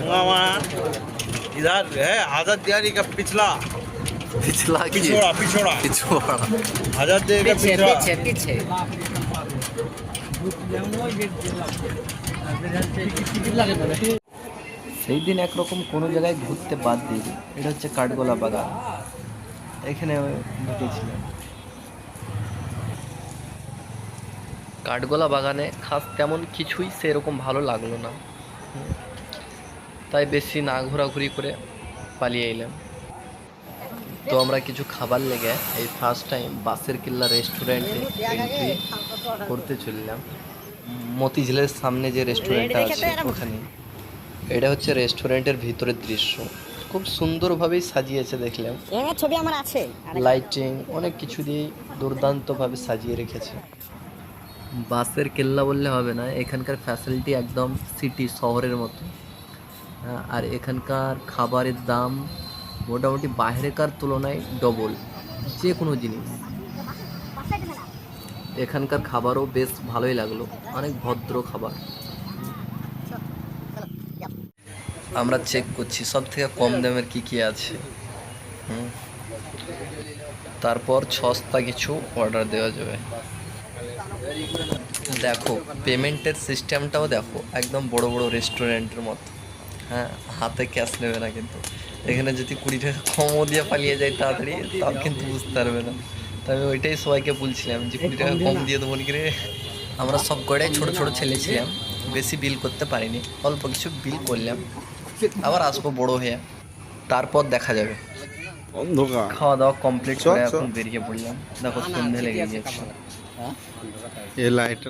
मामा इधर है आजाद दियारी का पिछला पिछला की पिछोड़ा पिछोड़ा पिछोड़ा आजाद दियारी का पिछड़ा पीछे সেই দিন একরকম কোনো জায়গায় ঘুরতে বাদ দিই। এটা হচ্ছে কাঠগোলা বাগান, এখানে ঢুকেছিলাম। কাঠগোলা বাগানে খাস তেমন কিছুই সেরকম ভালো লাগলো না, তাই বেশি না ঘোরাঘুরি করে পালিয়ে এলাম। তো আমরা কিছু খাবার লেগে এই ফার্স্ট টাইম বাসের কিল্লা রেস্টুরেন্টে এন্ট্রি করতে চললাম। মতিঝিলের সামনে যে রেস্টুরেন্টটা আছে ওখানে। এটা হচ্ছে রেস্টুরেন্টের ভিতরের দৃশ্য, খুব সুন্দরভাবেই সাজিয়েছে দেখলাম। ছবি আমার আছে, লাইটিং অনেক কিছু দিয়ে দুর্দান্তভাবে সাজিয়ে রেখেছে। বাসের কেল্লা বললে হবে না, এখানকার ফ্যাসিলিটি একদম সিটি শহরের মতো। আর এখানকার খাবারের দাম মোটামুটি বাইরেকার তুলনায় ডবল যে কোনো জিনিস। এখানকার খাবারও বেশ ভালোই লাগলো, অনেক ভদ্র খাবার। আমরা চেক করছি সব থেকে কম দামের কি আছে, তারপর সস্তা কিছু অর্ডার দেওয়া যাবে। দেখো পেমেন্টের সিস্টেমটাও দেখো, একদম বড় বড় রেস্টুরেন্টের মতো। হ্যাঁ, হাতে ক্যাশ নেবে না, কিন্তু এখানে যদি 20 টাকা কমও দিয়ে পালিয়ে যায় তাড়াতাড়ি, তাও কিন্তু বুঝতে পারবে না। তবে ওইটাই সবাইকে বলছিলাম যে 20 টাকা কম দিয়ে দেবো নাকি রে। আমরা সব কটাই ছোট ছোট ছেলে ছিলাম, বেশি বিল করতে পারিনি, অল্প কিছু বিল করলাম। আবার আসবো বড় হয়ে, তারপর দেখা যাবে। অন্ধকার খাওয়া দাওয়া কমপ্লিট করে এখন বেরিয়ে পড়লাম। দেখো সন্ধ্যে লেগে গেছে। এই লাইট